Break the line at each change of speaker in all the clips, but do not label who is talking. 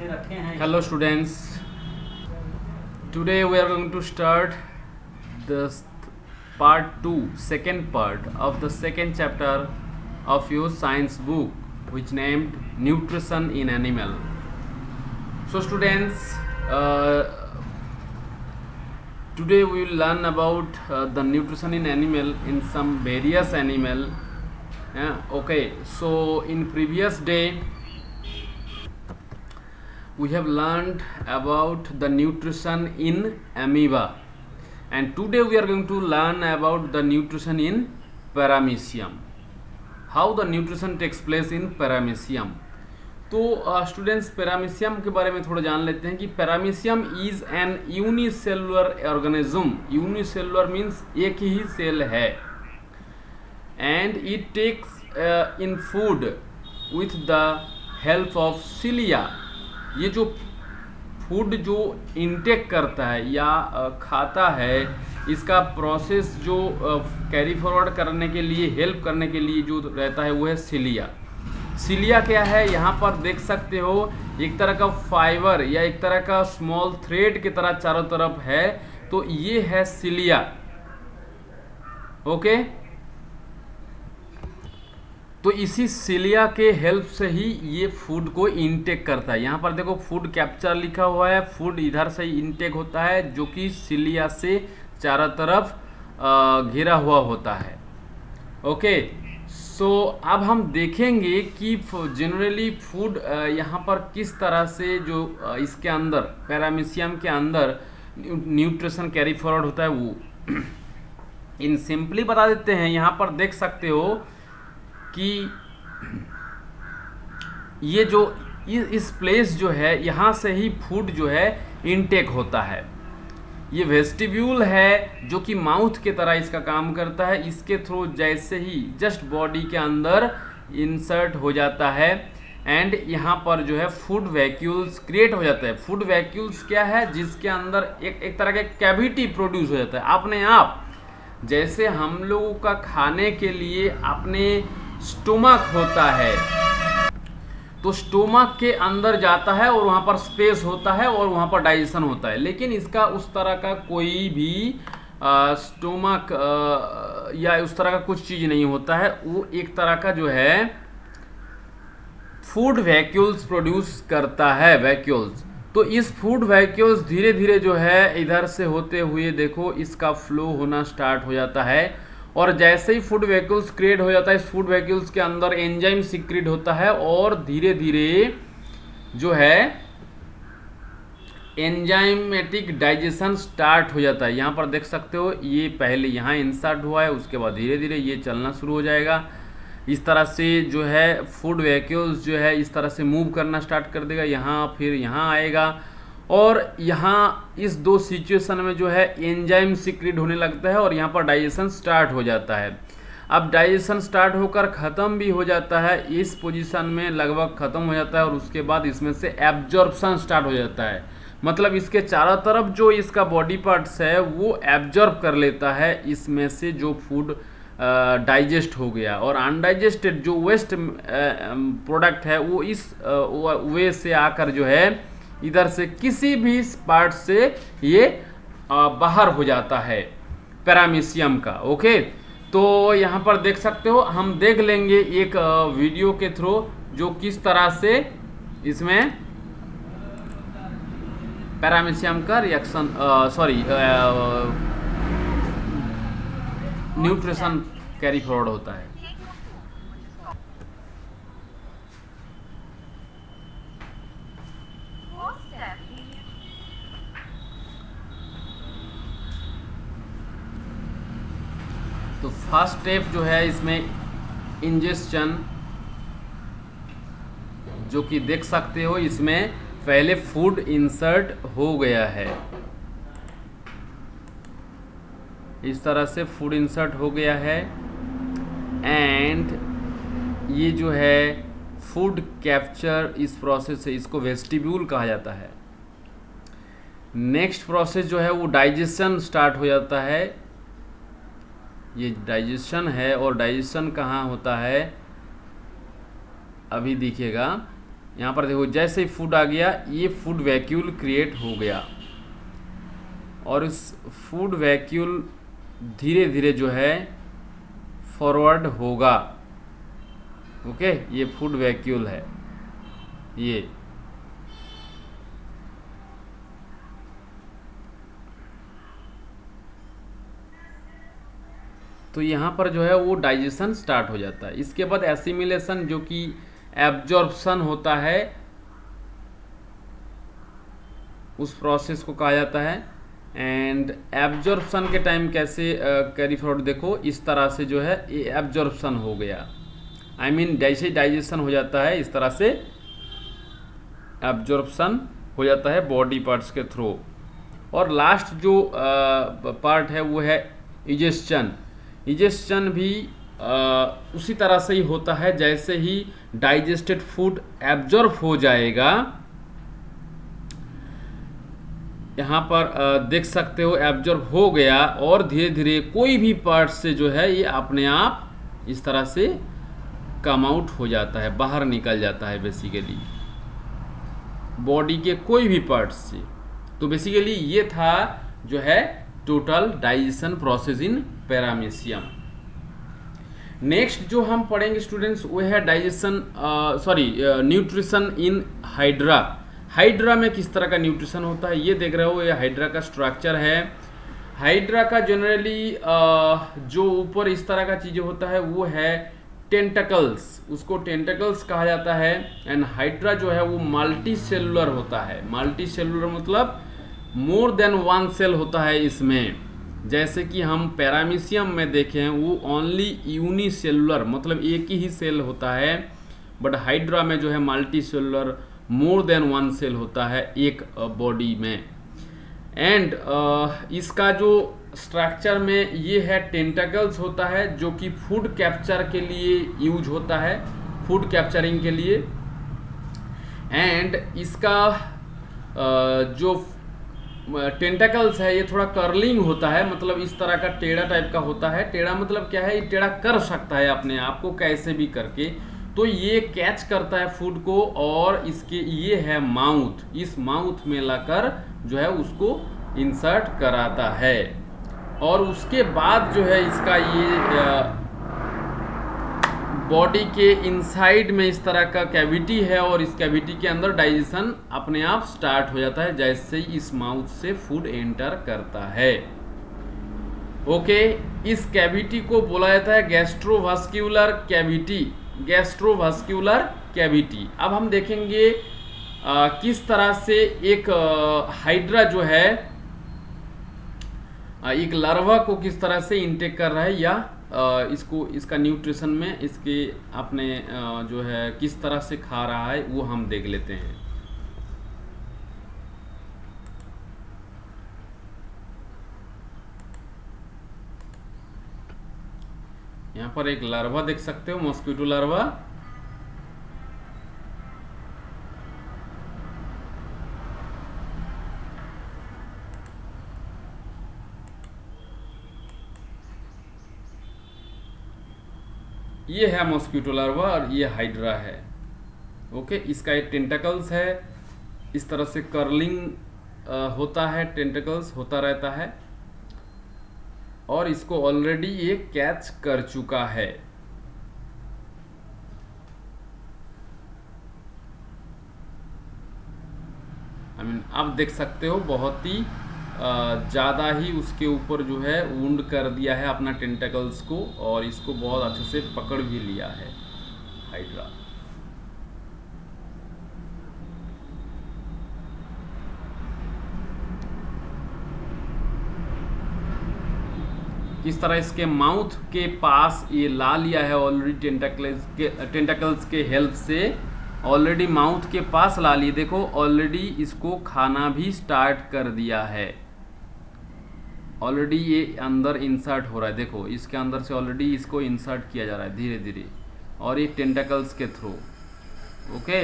Hello students, today we are going to start the part 2, second part of the second chapter of your science book which named Nutrition in Animal. So students, today we will learn about the nutrition in animal in some various animal. Okay, so in previous day we have learned about the nutrition in amoeba, and today we are going to learn about the nutrition in paramecium, how the nutrition takes place in paramecium. तो students paramecium के बारे में थोड़ा जान लेते हैं कि paramecium is an unicellular organism. Unicellular means एक ही सेल है, and it takes in food with the help of cilia. ये जो फूड जो इनटेक करता है या खाता है, इसका प्रोसेस जो कैरी फॉरवर्ड करने के लिए, हेल्प करने के लिए जो रहता है वो है सिलिया. सिलिया क्या है, यहाँ पर देख सकते हो एक तरह का फाइबर या एक तरह का स्मॉल थ्रेड की तरह चारों तरफ है, तो ये है सिलिया. ओके, तो इसी सिलिया के हेल्प से ही ये फूड को इनटेक करता है. यहाँ पर देखो फूड कैप्चर लिखा हुआ है, फूड इधर से ही इनटेक होता है जो कि सिलिया से चारों तरफ घिरा हुआ होता है. ओके, सो अब हम देखेंगे कि जनरली फूड यहाँ पर किस तरह से जो इसके अंदर पैरामीशियम के अंदर न्यूट्रिशन कैरी फॉरवर्ड होता है वो इन सिंपली बता देते हैं. यहाँ पर देख सकते हो कि ये जो इस प्लेस जो है, यहाँ से ही फूड जो है इनटेक होता है. ये वेस्टिब्यूल है जो कि माउथ के तरह इसका काम करता है. इसके थ्रू जैसे ही जस्ट बॉडी के अंदर इंसर्ट हो जाता है, एंड यहाँ पर जो है फूड वैक्यूल्स क्रिएट हो जाता है. फूड वैक्यूल्स क्या है, जिसके अंदर एक तरह का कैविटी प्रोड्यूस हो जाता है अपने आप. जैसे हम लोगों का खाने के लिए अपने स्टोमक होता है, तो स्टोमक के अंदर जाता है और वहाँ पर स्पेस होता है और वहाँ पर डाइजेशन होता है. लेकिन इसका उस तरह का कोई भी स्टोमक या उस तरह का कुछ चीज़ नहीं होता है. वो एक तरह का जो है फूड वैक्यूल्स प्रोड्यूस करता है, वैक्यूल्स. तो इस फूड वैक्यूल्स धीरे धीरे जो है इधर से होते हुए देखो इसका फ्लो होना स्टार्ट हो जाता है, और जैसे ही फूड वैक्यूल्स क्रिएट हो जाता है, इस फूड वैक्यूल्स के अंदर एंजाइम सीक्रेट होता है और धीरे धीरे जो है एंजाइमेटिक डाइजेशन स्टार्ट हो जाता है. यहाँ पर देख सकते हो ये पहले यहाँ इंसर्ट हुआ है, उसके बाद धीरे धीरे ये चलना शुरू हो जाएगा. इस तरह से जो है फूड वैक्यूल्स जो है इस तरह से मूव करना स्टार्ट कर देगा. यहाँ फिर यहाँ आएगा, और यहाँ इस दो सिचुएशन में जो है एंजाइम सीक्रेट होने लगता है और यहाँ पर डाइजेशन स्टार्ट हो जाता है. अब डाइजेशन स्टार्ट होकर ख़त्म भी हो जाता है, इस पोजीशन में लगभग ख़त्म हो जाता है, और उसके बाद इसमें से एब्जॉर्प्शन स्टार्ट हो जाता है. मतलब इसके चारों तरफ जो इसका बॉडी पार्ट्स है वो एब्जॉर्ब कर लेता है इसमें से जो फूड डाइजेस्ट हो गया, और अनडाइजेस्टेड जो वेस्ट प्रोडक्ट है वो इस वे से आकर जो है इधर से किसी भी पार्ट से ये बाहर हो जाता है पैरामीशियम का. ओके, तो यहाँ पर देख सकते हो, हम देख लेंगे एक वीडियो के थ्रू जो किस तरह से इसमें पैरामीशियम का रिएक्शन न्यूट्रिशन कैरी फॉरवर्ड होता है. तो फर्स्ट स्टेप जो है इसमें इंजेक्शन, जो कि देख सकते हो इसमें पहले फूड इंसर्ट हो गया है. इस तरह से फूड इंसर्ट हो गया है, एंड ये जो है फूड कैप्चर इस प्रोसेस से, इसको वेस्टिब्यूल कहा जाता है. नेक्स्ट प्रोसेस जो है वो डाइजेशन स्टार्ट हो जाता है. ये डाइजेशन है, और डाइजेशन कहाँ होता है अभी दिखेगा. यहाँ पर देखो जैसे ही फूड आ गया ये फूड वैक्यूल क्रिएट हो गया, और इस फूड वैक्यूल धीरे धीरे जो है फॉरवर्ड होगा। ओके, ये फूड वैक्यूल है ये। तो यहाँ पर जो है वो डाइजेशन स्टार्ट हो जाता है। इसके बाद एसिमिलेशन जो कि एब्जॉर्प्शन होता है, उस प्रोसेस को कहा जाता है। एंड एब्जॉर्प्शन के टाइम कैसे कैरी फॉरवर्ड, देखो इस तरह से जो है ये एब्जॉर्प्शन हो गया। आई मीन जैसे डाइजेशन हो जाता है इस तरह से एब्जॉर्प्शन हो जाता है बॉडी पार्ट्स के थ्रू। और लास्ट जो पार्ट है वो है इजेस्चन। इजेस्चन भी उसी तरह से ही होता है, जैसे ही डाइजेस्टेड फूड एब्जॉर्ब हो जाएगा, यहाँ पर देख सकते हो एब्जॉर्ब हो गया, और धीरे धीरे कोई भी पार्ट से जो है ये अपने आप इस तरह से कम आउट हो जाता है, बाहर निकल जाता है बेसिकली बॉडी के कोई भी पार्ट से। तो बेसिकली ये था जो है total digestion process in paramecium. Next जो हम पढ़ेंगे स्टूडेंट्स वो है digestion nutrition in hydra. Hydra में किस तरह का न्यूट्रिशन होता है ये देख रहे हो, ये हाइड्रा का स्ट्रक्चर है। हाइड्रा का जनरली जो ऊपर इस तरह का चीज़ें होता है वो है टेंटकल्स, उसको टेंटकल्स कहा जाता है। एंड हाइड्रा जो है वो मल्टी सेलुलर होता है। मल्टी सेलुलर मतलब मोर देन वन सेल होता है इसमें। जैसे कि हम पैरामीशियम में देखें वो ओनली यूनिसेलुलर मतलब एक ही सेल होता है, बट हाइड्रा में जो है multicellular more than one cell होता है एक बॉडी में। एंड इसका जो स्ट्रक्चर में ये है टेंटकल्स होता है जो कि फूड कैप्चर के लिए यूज होता है, फूड कैप्चरिंग के लिए। एंड इसका जो टेंटकल्स है ये थोड़ा कर्लिंग होता है, मतलब इस तरह का टेढ़ा टाइप का होता है। टेढ़ा मतलब क्या है, ये टेढ़ा कर सकता है अपने आप को कैसे भी करके। तो ये कैच करता है फूड को, और इसके ये है माउथ, इस माउथ में लाकर जो है उसको इंसर्ट कराता है। और उसके बाद जो है इसका ये बॉडी के इनसाइड में इस तरह का कैविटी है, और इस कैविटी के अंदर डाइजेशन अपने आप स्टार्ट हो जाता है जैसे ही इस माउथ से फूड एंटर करता है। ओके, इस कैविटी को बोला जाता है गैस्ट्रोवास्क्यूलर कैविटी। गैस्ट्रोवास्क्यूलर कैविटी। अब हम देखेंगे किस तरह से एक हाइड्रा जो है एक लार्वा को किस तरह से इंटेक कर रहा है, या इसको इसका न्यूट्रिशन में इसके अपने जो है किस तरह से खा रहा है वो हम देख लेते हैं। यहाँ पर एक लार्वा देख सकते हो, मॉस्किटो लार्वा। ये है मॉस्किटो लार्वा और ये हाइड्रा है। ओके, इसका एक टेंटकल्स है, इस तरह से कर्लिंग होता है, टेंटकल्स होता रहता है, और इसको ऑलरेडी ये कैच कर चुका है। आई मीन आप देख सकते हो बहुत ही ज़्यादा ही उसके ऊपर जो है वुंड कर दिया है अपना टेंटकल्स को, और इसको बहुत अच्छे से पकड़ भी लिया है हाइड्रा। किस तरह इसके माउथ के पास ये ला लिया है ऑलरेडी टेंटकल्स के हेल्प से, ऑलरेडी माउथ के पास ला लिए। देखो ऑलरेडी इसको खाना भी स्टार्ट कर दिया है, ऑलरेडी ये अंदर इंसर्ट हो रहा है। देखो इसके अंदर से ऑलरेडी इसको इंसर्ट किया जा रहा है धीरे धीरे, और ये टेंटकल्स के थ्रू। ओके,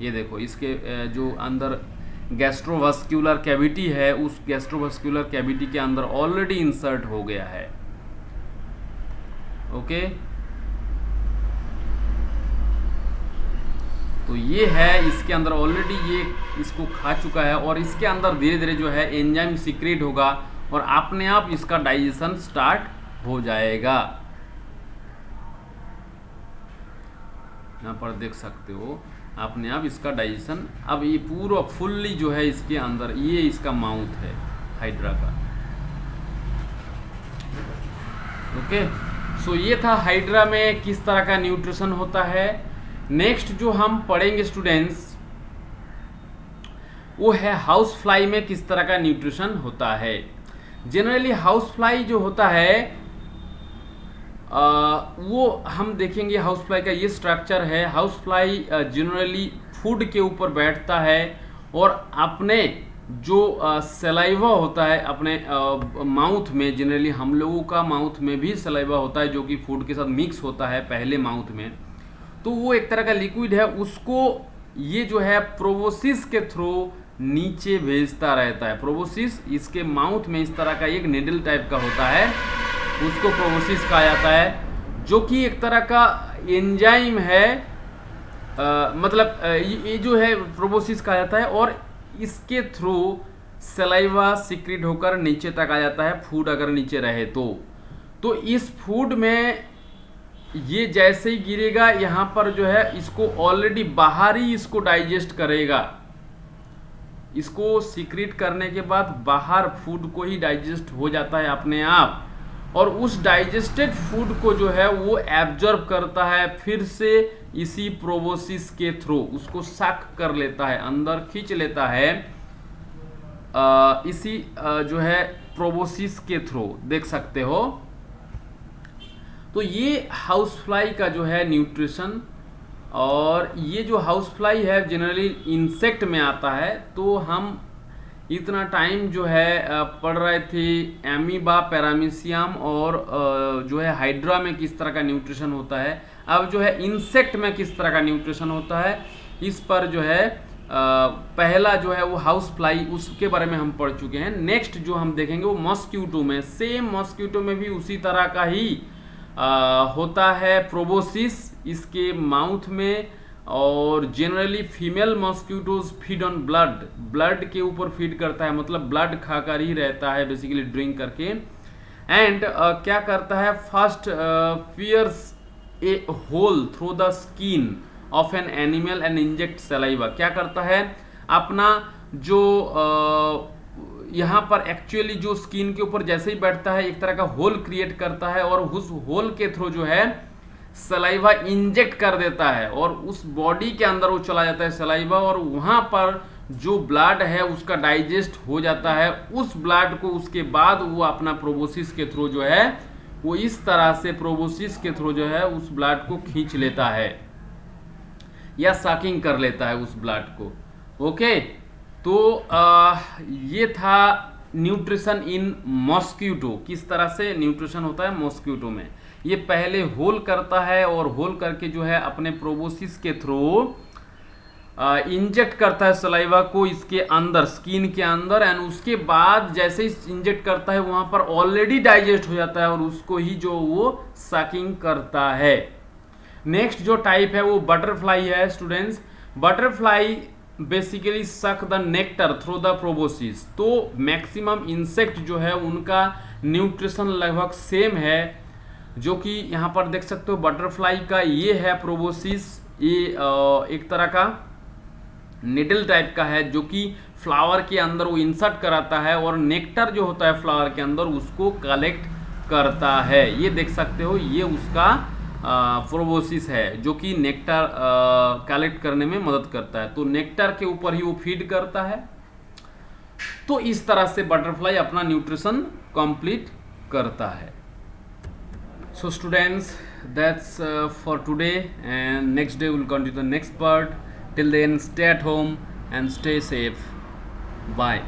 ये देखो इसके जो अंदर गैस्ट्रोवास्क्यूलर कैविटी है, उस गैस्ट्रोवास्क्यूलर कैविटी के अंदर ऑलरेडी इंसर्ट हो गया है। ओके, तो ये है इसके अंदर ऑलरेडी ये इसको खा चुका है और इसके अंदर धीरे धीरे जो है एंजाइम सीक्रेट होगा और अपने आप इसका डाइजेशन स्टार्ट हो जाएगा। यहाँ पर देख सकते हो अपने आप इसका डाइजेशन। अब ये पूरा फुल्ली जो है इसके अंदर, ये इसका माउथ है हाइड्रा का। ओके, सो ये था हाइड्रा में किस तरह का न्यूट्रिशन होता है। नेक्स्ट जो हम पढ़ेंगे स्टूडेंट्स वो है हाउस फ्लाई में किस तरह का न्यूट्रिशन होता है। जनरली हाउस फ्लाई जो होता है वो हम देखेंगे। हाउस फ्लाई का ये स्ट्रक्चर है। हाउस फ्लाई जनरली फूड के ऊपर बैठता है और अपने जो सलाइवा होता है अपने माउथ में, जनरली हम लोगों का माउथ में भी सलाइवा होता है जो कि फूड के साथ मिक्स होता है पहले माउथ में, तो वो एक तरह का लिक्विड है, उसको ये जो है प्रोबोसिस के थ्रू नीचे भेजता रहता है। प्रोबोसिस इसके माउथ में इस तरह का एक निडल टाइप का होता है, उसको प्रोबोसिस कहा जाता है, जो कि एक तरह का एंजाइम है। मतलब ये जो है प्रोबोसिस कहा जाता है और इसके थ्रू सलाइवा सीक्रेट होकर नीचे तक आ जाता है, फूड अगर नीचे रहे तो इस फूड में ये जैसे ही गिरेगा यहाँ पर जो है इसको ऑलरेडी बाहर ही इसको डाइजेस्ट करेगा। इसको सीक्रेट करने के बाद बाहर फूड को ही डाइजेस्ट हो जाता है अपने आप, और उस डाइजेस्टेड फूड को जो है वो एब्जॉर्ब करता है, फिर से इसी प्रोबोसिस के थ्रू उसको सक कर लेता है, अंदर खींच लेता है इसी जो है प्रोबोसिस के थ्रू, देख सकते हो। तो ये हाउस फ्लाई का जो है न्यूट्रिशन, और ये जो हाउस फ्लाई है जनरली इंसेक्ट में आता है। तो हम इतना टाइम जो है पढ़ रहे थे एमीबा, पैरामीशियम और जो है हाइड्रा में किस तरह का न्यूट्रिशन होता है। अब जो है इंसेक्ट में किस तरह का न्यूट्रिशन होता है, इस पर जो है पहला जो है वो हाउस फ्लाई, उसके बारे में हम पढ़ चुके हैं। नेक्स्ट जो हम देखेंगे वो मॉस्क्यूटो में, सेम मॉस्क्यूटो में भी उसी तरह का ही होता है प्रोबोसिस इसके माउथ में, और generally female mosquitoes feed on blood के ऊपर फीड करता है, मतलब ब्लड खाकर ही रहता है बेसिकली, ड्रिंक करके। एंड क्या करता है, first pierce a hole through the skin of an animal and inject saliva. क्या करता है, अपना जो यहाँ पर एक्चुअली जो स्किन के ऊपर जैसे ही बैठता है एक तरह का होल क्रिएट करता है और उस होल के थ्रू जो है सलाइवा इंजेक्ट कर देता है और उस बॉडी के अंदर वो चला जाता है सलाइवा, और वहाँ पर जो ब्लड है उसका डाइजेस्ट हो जाता है। उस ब्लड को उसके बाद वो अपना प्रोबोसिस के थ्रू जो है वो इस तरह से प्रोबोसिस के थ्रू जो है उस ब्लड को खींच लेता है या सकिंग कर लेता है उस ब्लड को। ओके, तो ये था न्यूट्रिशन इन मॉस्क्यूटो, किस तरह से न्यूट्रिशन होता है मॉस्क्यूटो में। ये पहले होल करता है और होल करके जो है अपने प्रोबोसिस के थ्रू इंजेक्ट करता है सलाइवा को इसके अंदर, स्किन के अंदर, एंड उसके बाद जैसे ही इंजेक्ट करता है वहां पर ऑलरेडी डाइजेस्ट हो जाता है और उसको ही जो वो सकिंग करता है। नेक्स्ट जो टाइप है वो बटरफ्लाई है students. Butterfly basically suck the nectar through the proboscis. तो मैक्सिमम इंसेक्ट जो है उनका न्यूट्रिशन लगभग सेम है, जो कि यहाँ पर देख सकते हो बटरफ्लाई का ये है प्रोबोसिस, ये एक तरह का निडल टाइप का है जो कि फ्लावर के अंदर वो इंसर्ट कराता है और नेक्टर जो होता है फ्लावर के अंदर उसको कलेक्ट करता है। ये देख सकते हो ये उसका प्रोबोसिस है जो कि नेक्टर कलेक्ट करने में मदद करता है। तो नेक्टर के ऊपर ही वो फीड करता है। तो इस तरह से बटरफ्लाई अपना न्यूट्रिशन कंप्लीट करता है। So students, that's for today, and next day we'll continue the next part. Till then, stay at home and stay safe. Bye.